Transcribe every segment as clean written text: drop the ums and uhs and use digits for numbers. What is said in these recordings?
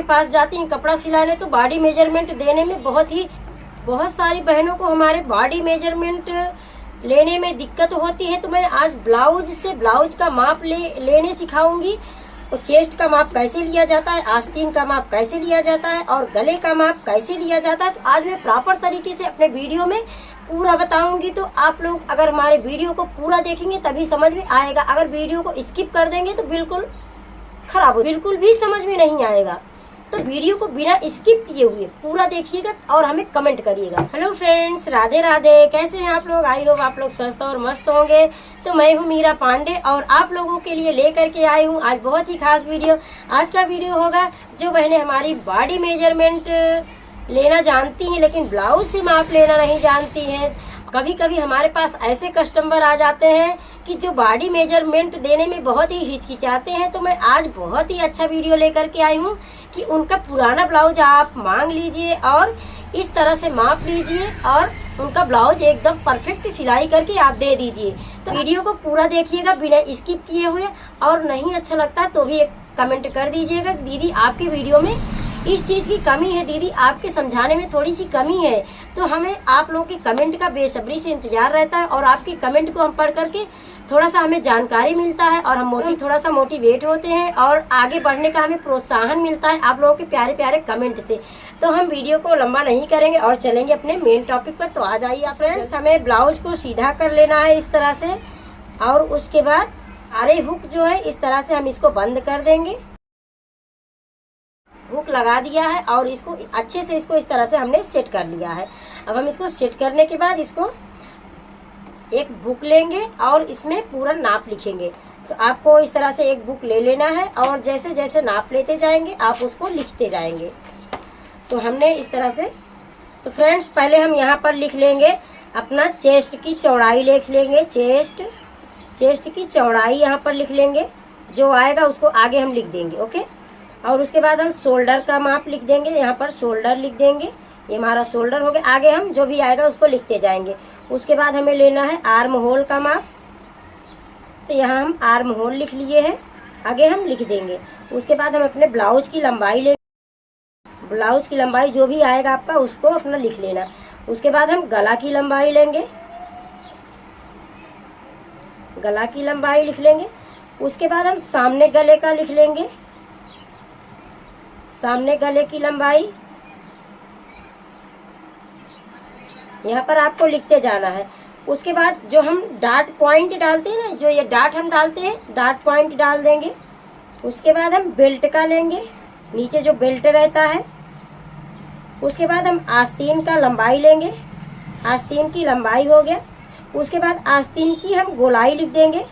पास जाती हैं कपड़ा सिलाने तो बॉडी मेजरमेंट देने में बहुत सारी बहनों को हमारे बॉडी मेजरमेंट लेने में दिक्कत होती है। तो मैं आज ब्लाउज का माप लेने सिखाऊंगी। तो चेस्ट का माप कैसे लिया जाता है, आस्तीन का माप कैसे लिया जाता है और गले का माप कैसे लिया जाता है। तो आज मैं प्रॉपर तरीके से अपने वीडियो में पूरा बताऊंगी। तो आप लोग अगर हमारे वीडियो को पूरा देखेंगे तभी समझ में आएगा। अगर वीडियो को स्किप कर देंगे तो बिल्कुल खराब हो, बिल्कुल भी समझ में नहीं आएगा। तो वीडियो को बिना स्किप किए हुए पूरा देखिएगा और हमें कमेंट करिएगा। Hello friends, Radhe Radhe. कैसे हैं आप लोग? आई होप आप लोग स्वस्थ और मस्त होंगे। तो मैं हूं मीरा पांडे और आप लोगों के लिए लेकर के आई हूं आज बहुत ही खास वीडियो। आज का वीडियो होगा जो बहनें हमारी बॉडी मेजरमेंट लेना जानती हैं लेकिन ब्लाउज से माप लेना नहीं जानती हैं। कभी कभी हमारे पास ऐसे कस्टमर आ जाते हैं कि जो बॉडी मेजरमेंट देने में बहुत ही हिचकिचाते हैं। तो मैं आज बहुत ही अच्छा वीडियो लेकर के आई हूँ कि उनका पुराना ब्लाउज आप मांग लीजिए और इस तरह से माप लीजिए और उनका ब्लाउज एकदम परफेक्ट सिलाई करके आप दे दीजिए। तो वीडियो को पूरा देखिएगा बिना स्किप किए हुए, और नहीं अच्छा लगता तो भी एक कमेंट कर दीजिएगा दीदी आपकी वीडियो में इस चीज की कमी है, दीदी आपके समझाने में थोड़ी सी कमी है। तो हमें आप लोगों के कमेंट का बेसब्री से इंतजार रहता है और आपके कमेंट को हम पढ़ करके थोड़ा सा हमें जानकारी मिलता है और हम थोड़ा सा मोटिवेट होते हैं और आगे बढ़ने का हमें प्रोत्साहन मिलता है आप लोगों के प्यारे प्यारे कमेंट से। तो हम वीडियो को लंबा नहीं करेंगे और चलेंगे अपने मेन टॉपिक पर। तो आ जाइए फ्रेंड्स, हमें ब्लाउज को सीधा कर लेना है इस तरह से, और उसके बाद सारे हुक जो है इस तरह से हम इसको बंद कर देंगे। हुक लगा दिया है और इसको अच्छे से इस तरह से हमने सेट कर लिया है। अब हम इसको सेट करने के बाद इसको एक बुक लेंगे और इसमें पूरा नाप लिखेंगे। तो आपको इस तरह से एक बुक ले लेना है और जैसे जैसे नाप लेते जाएंगे आप उसको लिखते जाएंगे। तो हमने इस तरह से, तो फ्रेंड्स पहले हम यहाँ पर लिख लेंगे अपना चेस्ट की चौड़ाई लिख लेंगे। चेस्ट की चौड़ाई यहाँ पर लिख लेंगे, जो आएगा उसको आगे हम लिख देंगे। ओके, और उसके बाद हम शोल्डर का माप लिख देंगे। यहाँ पर शोल्डर लिख देंगे, ये हमारा शोल्डर हो गया। आगे हम जो भी आएगा उसको लिखते जाएंगे। उसके बाद हमें लेना है आर्म होल का माप। तो यहाँ हम आर्म होल लिख लिए हैं, आगे हम लिख देंगे। उसके बाद हम अपने ब्लाउज की लंबाई लेंगे। ब्लाउज की लंबाई जो भी आएगा आपका उसको अपना लिख लेना। उसके बाद हम गला की लंबाई लेंगे, गला की लंबाई लिख लेंगे। उसके बाद हम सामने गले का लिख लेंगे, सामने गले की लंबाई। यहाँ पर आपको लिखते जाना है। उसके बाद जो हम डॉट पॉइंट डालते हैं ना, जो ये डॉट हम डालते हैं, डॉट पॉइंट डाल देंगे। उसके बाद हम बेल्ट का लेंगे, नीचे जो बेल्ट रहता है। उसके बाद हम आस्तीन का लंबाई लेंगे, आस्तीन की लंबाई हो गया। उसके बाद आस्तीन की हम गोलाई लिख देंगे,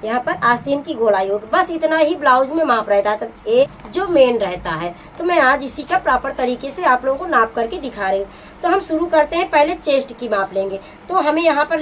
यहाँ पर आस्तीन की गोलाई होगी। बस इतना ही ब्लाउज में माप रहता है, तो एक जो मेन रहता है। तो मैं आज इसी का प्रॉपर तरीके से आप लोगों को नाप करके दिखा रही हूँ। तो हम शुरू करते हैं, पहले चेस्ट की माप लेंगे। तो हमें यहाँ पर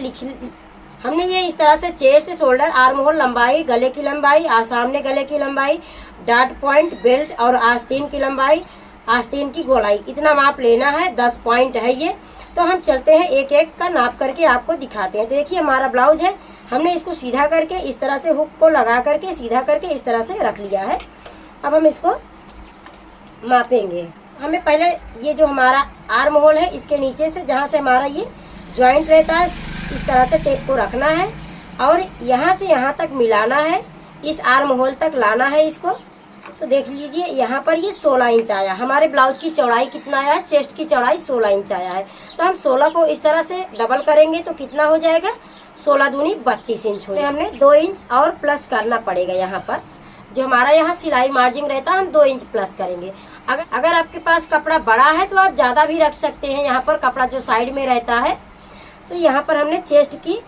हमने ये इस तरह से चेस्ट, शोल्डर, आर्म होल, लंबाई, गले की लंबाई, सामने गले की लंबाई, डॉट पॉइंट, बेल्ट और आस्तीन की लंबाई, आस्तीन की गोलाई, इतना माप लेना है। 10 पॉइंट है ये। तो हम चलते हैं एक एक का नाप करके आपको दिखाते हैं। देखिए हमारा ब्लाउज है, हमने इसको सीधा करके इस तरह से हुक को लगा करके सीधा करके इस तरह से रख लिया है। अब हम इसको मापेंगे। हमें पहले ये जो हमारा आर्म होल है इसके नीचे से जहाँ से हमारा ये ज्वाइंट रहता है इस तरह से टेप को रखना है और यहाँ से यहाँ तक मिलाना है, इस आर्म होल तक लाना है इसको। तो देख लीजिए यहाँ पर ये 16 इंच आया। हमारे ब्लाउज की चौड़ाई कितना आया है? चेस्ट की चौड़ाई 16 इंच आया है। तो हम 16 को इस तरह से डबल करेंगे तो कितना हो जाएगा? 16 दूनी 32 इंच हो। हमने 2 इंच और प्लस करना पड़ेगा। यहाँ पर जो हमारा यहाँ सिलाई मार्जिन रहता है हम 2 इंच प्लस करेंगे। अगर आपके पास कपड़ा बड़ा है तो आप ज्यादा भी रख सकते हैं। यहाँ पर कपड़ा जो साइड में रहता है, तो यहाँ पर हमने चेस्ट की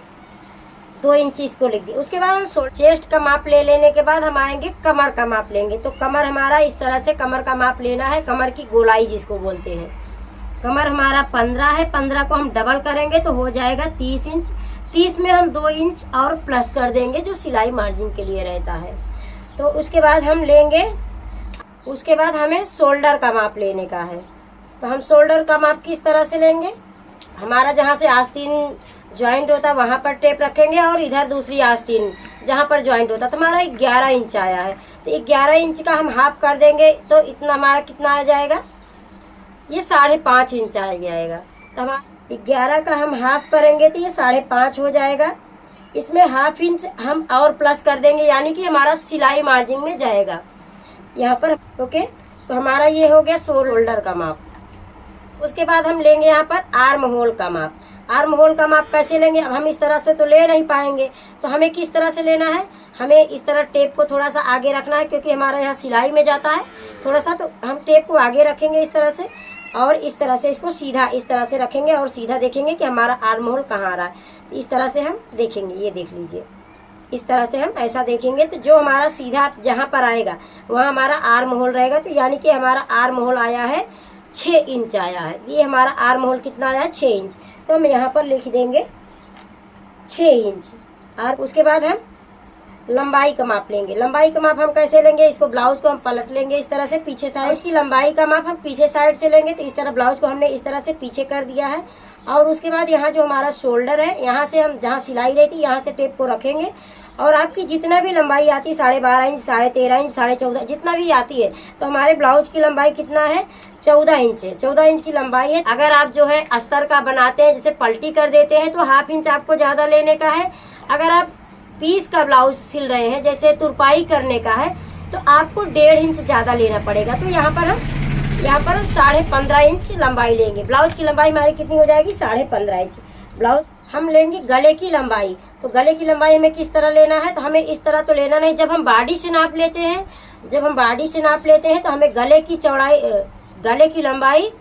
2 इंच इसको लिख दिया। उसके बाद हम चेस्ट का माप ले लेने के बाद हम आएंगे कमर का माप लेंगे। तो कमर हमारा इस तरह से कमर का माप लेना है, कमर की गोलाई जिसको बोलते हैं। कमर हमारा 15 है, 15 को हम डबल करेंगे तो हो जाएगा 30 इंच। 30 में हम 2 इंच और प्लस कर देंगे जो सिलाई मार्जिन के लिए रहता है। तो उसके बाद हम लेंगे, उसके बाद हमें शोल्डर का माप लेने का है। तो हम शोल्डर का माप किस तरह से लेंगे? हमारा जहाँ से आस्तीन ज्वाइंट होता है वहां पर टेप रखेंगे और इधर दूसरी आस्तीन जहाँ पर ज्वाइंट होता है। तो हमारा 11 इंच आया है। तो 11 इंच का हम हाफ कर देंगे तो इतना हमारा कितना आ जाएगा, ये 5.5 इंच आ जाएगा। तो हम 11 का हम हाफ करेंगे तो ये 5.5 हो जाएगा। इसमें हाफ इंच हम और प्लस कर देंगे, यानी कि हमारा सिलाई मार्जिन में जाएगा यहाँ पर। ओके, तो हमारा ये हो गया शोल्डर का माप। उसके बाद हम लेंगे यहाँ पर आर्म होल का माप। आर्म होल का माप कैसे लेंगे, अब हम इस तरह से तो ले नहीं पाएंगे, तो हमें किस तरह से लेना है, हमें इस तरह टेप को थोड़ा सा आगे रखना है, क्योंकि हमारा यहाँ सिलाई में जाता है थोड़ा सा, तो हम टेप को आगे रखेंगे इस तरह से, और इस तरह से इसको सीधा इस तरह से रखेंगे और सीधा देखेंगे कि हमारा आर्म होल कहाँ आ रहा है। इस तरह से हम देखेंगे, ये देख लीजिए, इस तरह से हम ऐसा देखेंगे तो जो हमारा सीधा जहाँ पर आएगा वहाँ हमारा आर्म होल रहेगा। तो यानी कि हमारा आर्म होल आया है 6 इंच आया है। ये हमारा आर्म होल कितना आया है, 6 इंच। तो हम यहाँ पर लिख देंगे 6 इंच। और उसके बाद हम लंबाई का माप लेंगे। लंबाई का माप हम कैसे लेंगे, इसको ब्लाउज को हम पलट लेंगे इस तरह से पीछे साइड। इसकी लंबाई का माप हम पीछे साइड से लेंगे, तो इस तरह ब्लाउज को हमने इस तरह से पीछे कर दिया है। और उसके बाद यहाँ जो हमारा शोल्डर है, यहाँ से हम जहाँ सिलाई रहती है यहाँ से टेप को रखेंगे, और आपकी जितना भी लंबाई आती है 12.5 इंच, 13.5 इंच, 14.5 जितना भी आती है, तो हमारे ब्लाउज की लंबाई कितना है, 14 इंच है। 14 इंच की लंबाई है। अगर आप जो है अस्तर का बनाते हैं, जैसे पलटी कर देते हैं, तो हाफ इंच आपको ज्यादा लेने का है। अगर आप पीस का ब्लाउज सिल रहे हैं, जैसे तुरपाई करने का है, तो आपको 1.5 इंच ज्यादा लेना पड़ेगा। तो यहाँ पर हम 15.5 इंच लंबाई लेंगे। ब्लाउज की लंबाई हमारी कितनी हो जाएगी, 15.5 इंच। ब्लाउज हम लेंगे गले की लंबाई। तो गले की लंबाई हमें किस तरह लेना है, तो हमें इस तरह तो लेना नहीं। जब हम बॉडी से नाप लेते हैं, तो हमें गले की चौड़ाई, गले की लंबाई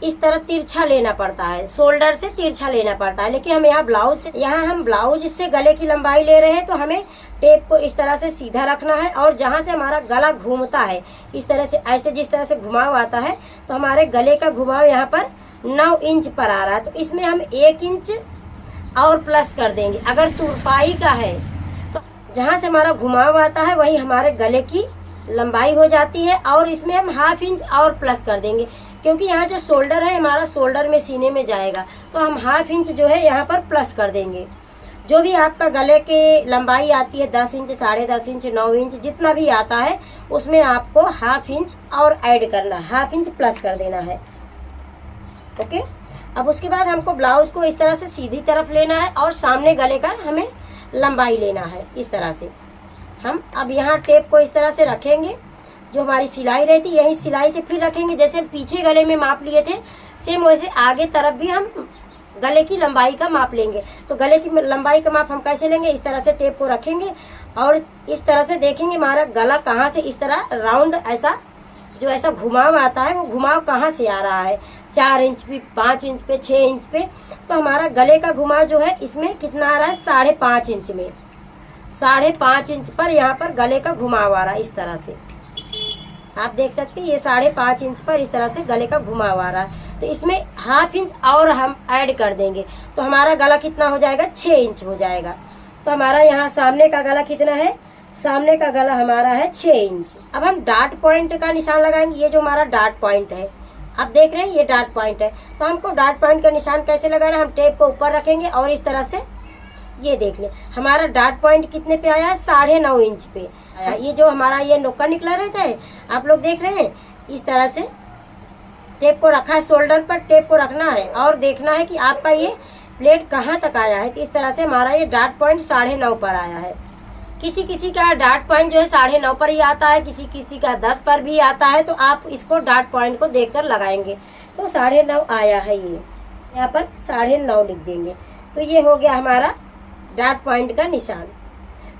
इस तरह तिरछा लेना पड़ता है, शोल्डर से तिरछा लेना पड़ता है। लेकिन हम हम ब्लाउज से गले की लंबाई ले रहे हैं, तो हमें टेप को इस तरह से सीधा रखना है, और जहाँ से हमारा गला घूमता है इस तरह से, ऐसे जिस तरह से घुमाव आता है, तो हमारे गले का घुमाव यहाँ पर 9 इंच पर आ रहा है। तो इसमें हम 1 इंच और प्लस कर देंगे। अगर तुरपाई का है तो जहाँ से हमारा घुमाव आता है वही हमारे गले की लंबाई हो जाती है, और इसमें हम हाफ इंच और प्लस कर देंगे, क्योंकि यहाँ जो शोल्डर है हमारा शोल्डर में सीने में जाएगा, तो हम हाफ इंच जो है यहाँ पर प्लस कर देंगे। जो भी आपका गले के लंबाई आती है 10 इंच, 10.5 इंच, 9 इंच जितना भी आता है, उसमें आपको हाफ इंच और ऐड करना है, हाफ इंच प्लस कर देना है। ओके, अब उसके बाद हमको ब्लाउज को इस तरह से सीधी तरफ लेना है, और सामने गले का हमें लंबाई लेना है। इस तरह से हम अब यहाँ टेप को इस तरह से रखेंगे, जो हमारी सिलाई रहती है यही सिलाई से फिर रखेंगे। जैसे हम पीछे गले में माप लिए थे, सेम वैसे आगे तरफ भी हम गले की लंबाई का माप लेंगे। तो गले की लंबाई का माप हम कैसे लेंगे, इस तरह से टेप को रखेंगे और इस तरह से देखेंगे हमारा गला कहाँ से, इस तरह राउंड ऐसा जो ऐसा घुमाव आता है, वो घुमाव कहाँ से आ रहा है, 4 इंच पे, 5 इंच पे, 6 इंच पे। तो हमारा गले का घुमाव जो है इसमें कितना आ रहा है, 5.5 इंच में, 5.5 इंच पर यहाँ पर गले का घुमाव आ रहा है। इस तरह से आप देख सकते हैं, ये 5.5 इंच पर इस तरह से गले का घुमाव आ रहा है। तो इसमें हाफ इंच और हम ऐड कर देंगे, तो हमारा गला कितना हो जाएगा, 6 इंच हो जाएगा। तो हमारा यहाँ सामने का गला कितना है, सामने का गला हमारा है 6 इंच। अब हम डॉट पॉइंट का निशान लगाएंगे। ये जो हमारा डॉट पॉइंट है, आप देख रहे हैं ये डॉट पॉइंट है। तो हमको डॉट पॉइंट का निशान कैसे लगाना है, हम टेप को ऊपर रखेंगे और इस तरह से ये देख लें हमारा डॉट पॉइंट कितने पे आया है, 9.5 इंच पे आया। ये जो हमारा ये नोका निकला रहता है, आप लोग देख रहे हैं, इस तरह से टेप को रखा है, शोल्डर पर टेप को रखना है और देखना है कि आपका ये प्लेट कहाँ तक आया है। तो इस तरह से हमारा ये डॉट पॉइंट 9.5 पर आया है। किसी किसी का डॉट पॉइंट जो है 9.5 पर ही आता है, किसी किसी का 10 पर भी आता है। तो आप इसको डॉट पॉइंट को देखकर लगाएंगे। तो 9.5 आया है, ये यहाँ पर 9.5 लिख देंगे। तो ये हो गया हमारा डॉट पॉइंट का निशान।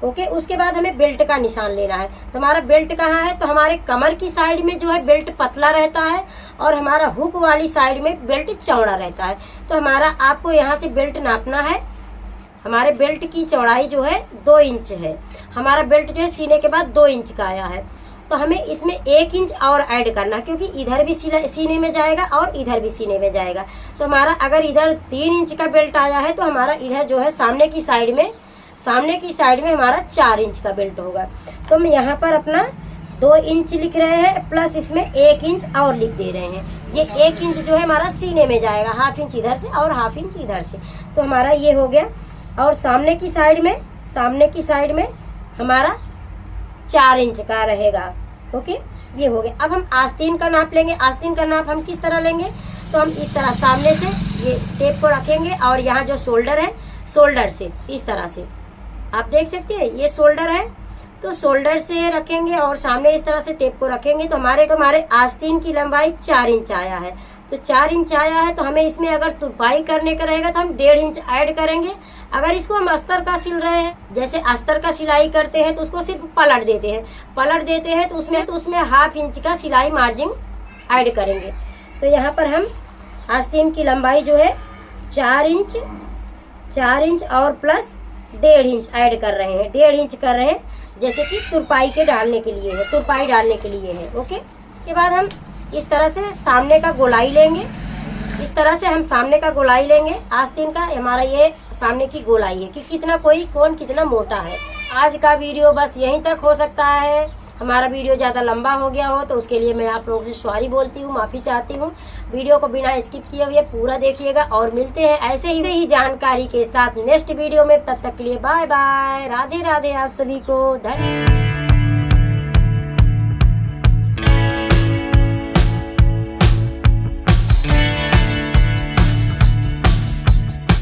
ओके, उसके बाद हमें बेल्ट का निशान लेना है। तो हमारा बेल्ट कहाँ है, तो हमारे कमर की साइड में जो है बेल्ट पतला रहता है और हमारा हुक वाली साइड में बेल्ट चौड़ा रहता है। तो हमारा आपको यहाँ से बेल्ट नापना है। हमारे बेल्ट की चौड़ाई जो है 2 इंच है। हमारा बेल्ट जो है सीने के बाद 2 इंच का आया है। तो हमें इसमें 1 इंच और ऐड करना, क्योंकि इधर भी सीने में जाएगा और इधर भी सीने में जाएगा। तो हमारा अगर इधर 3 इंच का बेल्ट आया है, तो हमारा इधर जो है सामने की साइड में हमारा 4 इंच का बेल्ट होगा। तो हम यहाँ पर अपना 2 इंच लिख रहे हैं, प्लस इसमें 1 इंच और लिख दे रहे हैं। ये 1 इंच जो है हमारा सीने में जाएगा, हाफ इंच इधर से और हाफ इंच इधर से। तो हमारा ये हो गया। और सामने की साइड में हमारा 4 इंच का रहेगा। ओके, ये हो गया। अब हम आस्तीन का नाप लेंगे। आस्तीन का नाप हम किस तरह लेंगे, तो हम इस तरह सामने से ये टेप को रखेंगे और यहाँ जो शोल्डर है, शोल्डर से इस तरह से आप देख सकते हैं, ये शोल्डर है तो शोल्डर से रखेंगे और सामने इस तरह से टेप को रखेंगे तो हमारे आस्तीन की लंबाई 4 इंच आया है। तो 4 इंच आया है तो हमें इसमें अगर तुरपाई करने का रहेगा तो हम 1.5 इंच ऐड करेंगे। अगर इसको हम अस्तर का सिल रहे हैं, जैसे अस्तर का सिलाई करते हैं तो उसको सिर्फ पलट देते हैं तो उसमें 1/2 इंच का सिलाई मार्जिन ऐड करेंगे। तो यहाँ पर हम आस्तीन की लंबाई जो है 4 इंच और प्लस 1.5 इंच ऐड कर रहे हैं, 1.5 इंच कर रहे हैं, जैसे कि तुरपाई डालने के लिए है। ओके, के बाद हम इस तरह से सामने का गोलाई लेंगे। आस्तीन का हमारा ये सामने की गोलाई है कि कौन कितना मोटा है। आज का वीडियो बस यहीं तक हो सकता है। हमारा वीडियो ज़्यादा लंबा हो गया हो तो उसके लिए मैं आप लोगों से सॉरी बोलती हूँ, माफ़ी चाहती हूँ। वीडियो को बिना स्किप किए हुए पूरा देखिएगा और मिलते हैं ऐसे ही जानकारी के साथ नेक्स्ट वीडियो में। तब तक के लिए बाय बाय, राधे राधे आप सभी को, धन्यवाद।